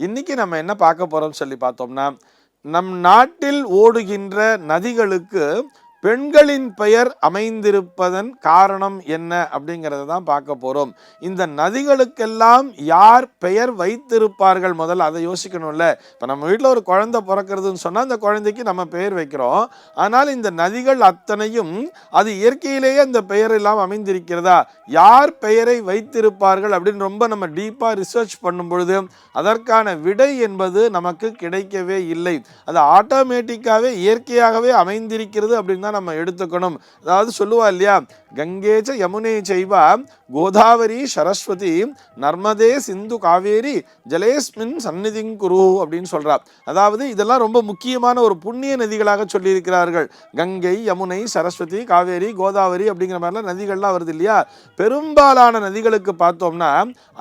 இன்னைக்கு நம்ம என்ன பார்க்க போறோம் சொல்லி பார்த்தோம்னா, நம் நாட்டில் ஓடுகின்ற நதிகளுக்கு பெண்களின் பெயர் அமைந்திருப்பதன் காரணம் என்ன அப்படிங்கிறத தான் பார்க்க போறோம். இந்த நதிகளுக்கெல்லாம் யார் பெயர் வைத்திருப்பார்கள்? முதல்ல அதை யோசிக்கணும்ல. இப்போ நம்ம வீட்டில் ஒரு குழந்தை பிறக்கிறதுன்னு சொன்னால் அந்த குழந்தைக்கு நம்ம பெயர் வைக்கிறோம். ஆனால் இந்த நதிகள் அத்தனையும் அது இயற்கையிலேயே அந்த பெயர் எல்லாம் அமைந்திருக்கிறதா? யார் பெயரை வைத்திருப்பார்கள் அப்படின்னு ரொம்ப நம்ம டீப்பாக ரிசர்ச் பண்ணும் பொழுது அதற்கான விடை என்பது நமக்கு கிடைக்கவே இல்லை. அது ஆட்டோமேட்டிக்காகவே இயற்கையாகவே அமைந்திருக்கிறது அப்படின்னு நம்ம எடுத்துக்கணும். அதாவது சொல்லுவா இல்லையா, கங்கேச்ச யமுனே செய்வா கோதாவரி சரஸ்வதி நர்மதே சிந்து காவேரி ஜலேஸ்மின் சந்நிதிங் குரு அப்படின்னு சொல்றா. அதாவது இதெல்லாம் ரொம்ப முக்கியமான ஒரு புண்ணிய நதிகளாக சொல்லியிருக்கிறார்கள். கங்கை, யமுனை, சரஸ்வதி, காவேரி, கோதாவரி அப்படிங்கிற மாதிரிலாம் நதிகள்லாம் வருது இல்லையா. பெரும்பாலான நதிகளுக்கு பார்த்தோம்னா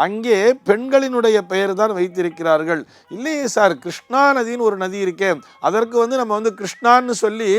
அங்கே பெண்களினுடைய பெயர் தான் வைத்திருக்கிறார்கள். இல்லையே சார், கிருஷ்ணா நதின்னு ஒரு நதி இருக்கே, அதற்கு நம்ம கிருஷ்ணான்னு சொல்லி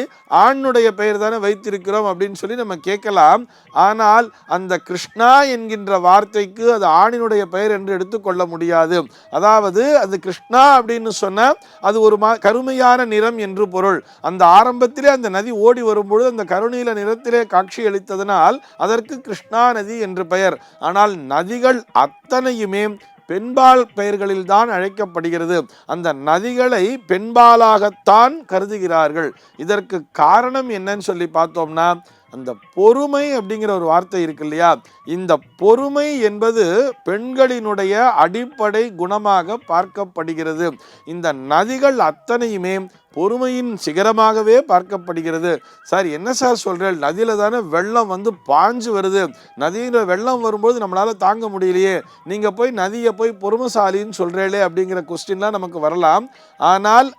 ஆணுடைய பெயர் தானே வைத்திருக்கிறோம் அப்படின்னு சொல்லி நம்ம கேட்கலாம். ஆனால் அந்த கிருஷ்ணா என்கின்ற வார்த்தைக்கு அது ஆணினுடைய பெயர் என்று எடுத்துக்கொள்ள முடியாது. அதாவது அது கிருஷ்ணா அப்படின்னு சொன்ன அது ஒரு கருமையான நிறம் என்று பொருள். அந்த ஆரம்பத்திலே அந்த நதி ஓடி வரும்பொழுது அந்த கருநீல நிறத்திலே காட்சி அளித்ததனால் அதற்கு கிருஷ்ணா நதி என்று பெயர். ஆனால் நதிகள் அத்தனையுமே பெண்பால் பெயர்களில் தான் அழைக்கப்படுகிறது. அந்த நதிகளை பெண்பாலாகத்தான் கருதுகிறார்கள். இதற்கு காரணம் என்னன்னு சொல்லி பார்த்தோம்னா, அந்த பொறுமை அப்படிங்கிற ஒரு வார்த்தை இருக்கு இல்லையா. இந்த பொறுமை என்பது பெண்களினுடைய அடிப்படை குணமாக பார்க்கப்படுகிறது. இந்த நதிகள் அத்தனையுமே பொறுமையின் சிகரமாகவே பார்க்கப்படுகிறது. சார் என்ன சார் சொல்கிறேன், நதியில் தானே வெள்ளம் பாஞ்சு வருது, நதியில் வெள்ளம் வரும்போது நம்மளால் தாங்க முடியலையே, நீங்கள் போய் நதியை போய் பொறுமைசாலின்னு சொல்கிறீங்களே அப்படிங்கிற கொஸ்டின்லாம் நமக்கு வரலாம். ஆனால்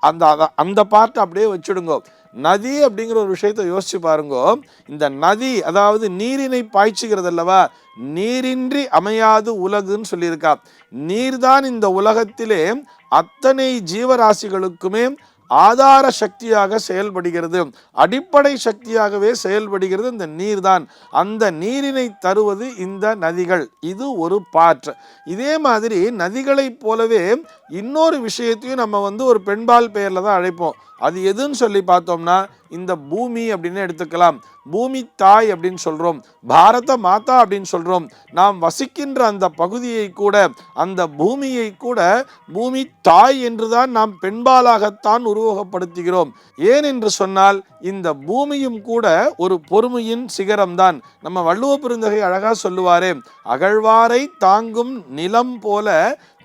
அந்த பார்ட்டை அப்படியே வச்சுடுங்க. நதி அப்படிங்கிற ஒரு விஷயத்தை யோசிச்சு பாருங்க. இந்த நதி அதாவது நீரினை பாய்ச்சுகிறது அல்லவா, நீரின்றி அமையாது உலகுன்னு சொல்லியிருக்கா. நீர்தான் இந்த உலகத்திலே அத்தனை ஜீவராசிகளுக்குமே ஆதார சக்தியாக செயல்படுகிறது, அடிப்படை சக்தியாகவே செயல்படுகிறது இந்த நீர் தான். அந்த நீரினை தருவது இந்த நதிகள். இது ஒரு பார்ட். இதே மாதிரி நதிகளைப் போலவே இன்னொரு விஷயத்தையும் நம்ம ஒரு பெண்பால் பெயர்ல தான் அழைப்போம். அது எதுன்னு சொல்லி பார்த்தோம்னா இந்த பூமி அப்படின்னு எடுத்துக்கலாம். பூமி தாய் அப்படின்னு சொல்றோம், பாரத மாதா அப்படின்னு சொல்றோம். நாம் வசிக்கின்ற அந்த பகுதியை கூட, அந்த பூமியை கூட பூமி தாய் என்றுதான் நாம் பெண்பாலாகத்தான் உருவகப்படுத்துகிறோம். ஏன் என்று சொன்னால் இந்த பூமியும் கூட ஒரு பொறுமையின் சிகரம்தான். நம்ம வள்ளுவ பெருந்தகை அழகா சொல்லுவாரே, அகழ்வாரை தாங்கும் நிலம் போல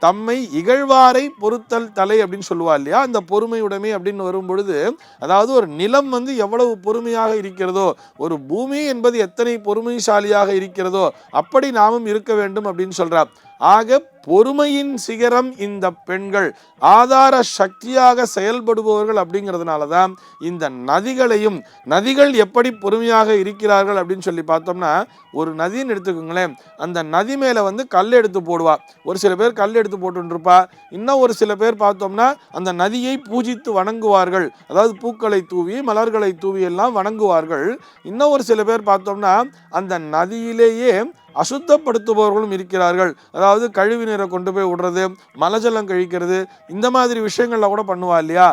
தம்மை இகழ்வாரை பொறுத்தல் தலை அப்படின்னு சொல்லுவா இல்லையா. அந்த பொறுமையுடைமை அப்படின்னு வரும் பொழுது அதாவது ஒரு நிலம் எவ்வளவு பொறுமையாக இருக்கிறதோ, ஒரு பூமி என்பது எத்தனை பொறுமைசாலியாக இருக்கிறதோ அப்படி நாமும் இருக்க வேண்டும் அப்படின்னு சொல்றார். ஆக பொறுமையின் சிகரம் இந்த பெண்கள், ஆதார சக்தியாக செயல்படுபவர்கள். அப்படிங்கிறதுனால தான் இந்த நதிகளையும், நதிகள் எப்படி பொறுமையாக இருக்கிறார்கள் அப்படின்னு சொல்லி பார்த்தோம்னா, ஒரு நதின்னு எடுத்துக்கோங்களேன், அந்த நதி மேலே கல் எடுத்து போடுவா. ஒரு சில பேர் கல் எடுத்து போட்டுருப்பா. இன்னும் ஒரு சில பேர் பார்த்தோம்னா அந்த நதியை பூஜித்து வணங்குவார்கள். அதாவது பூக்களை தூவி மலர்களை தூவி எல்லாம் வணங்குவார்கள். இன்னும் ஒரு சில பேர் பார்த்தோம்னா அந்த நதியிலேயே அசுத்தப்படுத்துபவர்களும் இருக்கிறார்கள். அதாவது கழிவு நீரை கொண்டு போய் விடுறது, மலஜலம் கழிக்கிறது, இந்த மாதிரி விஷயங்கள்ல கூட பண்ணுவா இல்லையா.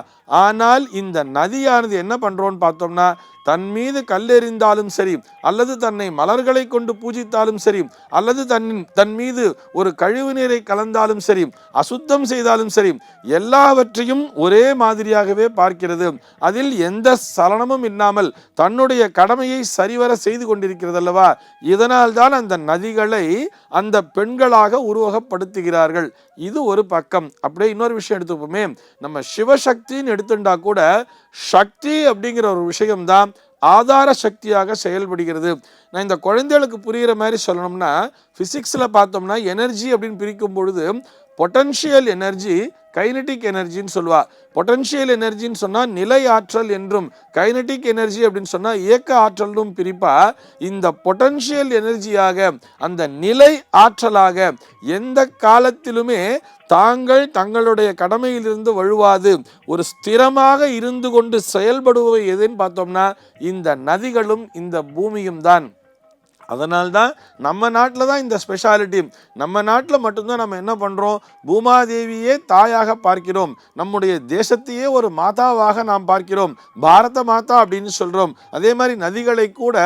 ஆனால் இந்த நதியானது என்ன பண்றோம்னு பார்த்தோம்னா, தன் மீது கல்லெறிந்தாலும் சரி, அல்லது தன்னை மலர்களை கொண்டு பூஜித்தாலும் சரி, அல்லது தன் மீது ஒரு கழிவு நீரை கலந்தாலும் சரி, அசுத்தம் செய்தாலும் சரி, எல்லாவற்றையும் ஒரே மாதிரியாகவே பார்க்கிறது. அதில் எந்த சலனமும் இல்லாமல் தன்னுடைய கடமையை சரிவர செய்து கொண்டிருக்கிறது அல்லவா. இதனால் தான் அந்த நதிகளை அந்த பெண்களாக உருவகப்படுத்துகிறார்கள். இது ஒரு பக்கம். அப்படியே இன்னொரு விஷயம் எடுத்துப்போமே, நம்ம சிவசக்தின்னு எடுத்துட்டா கூட சக்தி அப்படிங்கிற ஒரு விஷயம்தான் ஆதார சக்தியாக செயல்படுகிறது. நான் இந்த குழந்தைகளுக்கு புரிகிற மாதிரி சொல்லணும்னா, பிசிக்ஸில் பார்த்தோம்னா எனர்ஜி அப்படின்னு பிரிக்கும் பொழுது பொட்டன்ஷியல் எனர்ஜி, கைனடிக் எனர்ஜின்னு சொல்லுவா. பொட்டன்ஷியல் எனர்ஜின்னு சொன்னால் நிலை ஆற்றல் என்றும், கைனடிக் எனர்ஜி அப்படின்னு சொன்னால் இயக்க ஆற்றலும் பிரிப்பா. இந்த பொட்டன்ஷியல் எனர்ஜியாக, அந்த நிலை ஆற்றலாக எந்த காலத்திலுமே தங்களுடைய கடமையிலிருந்து வழுவாது ஒரு ஸ்திரமாக இருந்து கொண்டு செயல்படுபவை எதுன்னு பார்த்தோம்னா இந்த நதிகளும் இந்த பூமியும் தான். அதனால்தான் நம்ம நாட்டில் தான் இந்த ஸ்பெஷாலிட்டி. நம்ம நாட்டில் மட்டும்தான் நம்ம என்ன பண்ணுறோம், பூமாதேவியே தாயாக பார்க்கிறோம், நம்முடைய தேசத்தையே ஒரு மாதாவாக நாம் பார்க்கிறோம், பாரத மாதா அப்படின்னு சொல்கிறோம். அதே மாதிரி நதிகளை கூட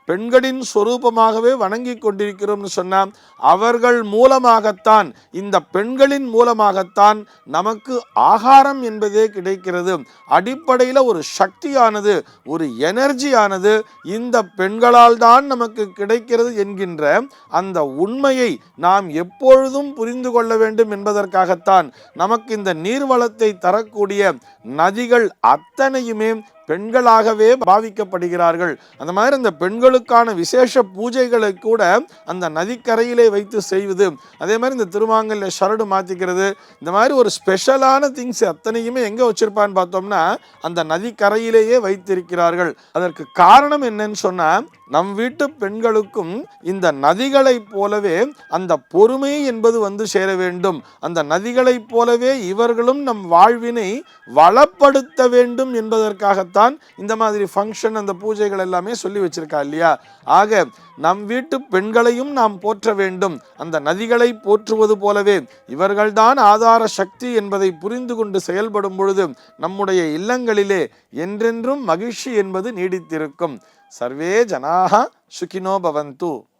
பெண்களின் சொரூபமாகவே வணங்கி கொண்டிருக்கிறோம்னு சொன்னால் அவர்கள் மூலமாகத்தான், இந்த பெண்களின் மூலமாகத்தான் நமக்கு ஆகாரம் என்பதே கிடைக்கிறது. அடிப்படையில் ஒரு சக்தியானது, ஒரு எனர்ஜியானது இந்த பெண்களால் தான் நமக்கு கிடைக்கிறது என்கின்ற அந்த உண்மையை நாம் எப்பொழுதும் புரிந்து கொள்ள வேண்டும் என்பதற்காகத்தான் நமக்கு இந்த நீர்வளத்தை தரக்கூடிய நதிகள் அத்தனையுமே பெண்களாகவே பாவிக்கப்படுகிறார்கள். அந்த மாதிரி அந்த பெண்களுக்கான விசேஷ பூஜைகளை கூட அந்த நதிக்கரையிலே வைத்து செய்வது, அதே மாதிரி இந்த திருமாங்கல்ய சரடு மாற்றிக்கிறது, இந்த மாதிரி ஒரு ஸ்பெஷலான திங்ஸ் அத்தனையுமே எங்கே வச்சிருப்பான்னு பார்த்தோம்னா அந்த நதிக்கரையிலேயே வைத்திருக்கிறார்கள். அதற்கு காரணம் என்னன்னு சொன்னால், நம் வீட்டு பெண்களுக்கும் இந்த நதிகளைப் போலவே அந்த பொறுமை என்பது வந்து சேர வேண்டும். அந்த நதிகளைப் போலவே இவர்களும் நம் வாழ்வினை வளப்படுத்த வேண்டும் என்பதற்காக இந்த மாதிரி ஃபங்க்ஷன், அந்த பூஜைகள் எல்லாமே சொல்லி வச்சிருக்கா இல்லையா. ஆக நம் வீட்டு பெண்களையும் நாம் போற்ற வேண்டும். அந்த நதிகளை போற்றுவது போலவே இவர்கள்தான் ஆதார சக்தி என்பதை புரிந்து கொண்டு செயல்படும் பொழுது நம்முடைய இல்லங்களிலே என்றென்றும் மகிழ்ச்சி என்பது நீடித்திருக்கும். சர்வே ஜனாஹ சுகினோ பவந்து.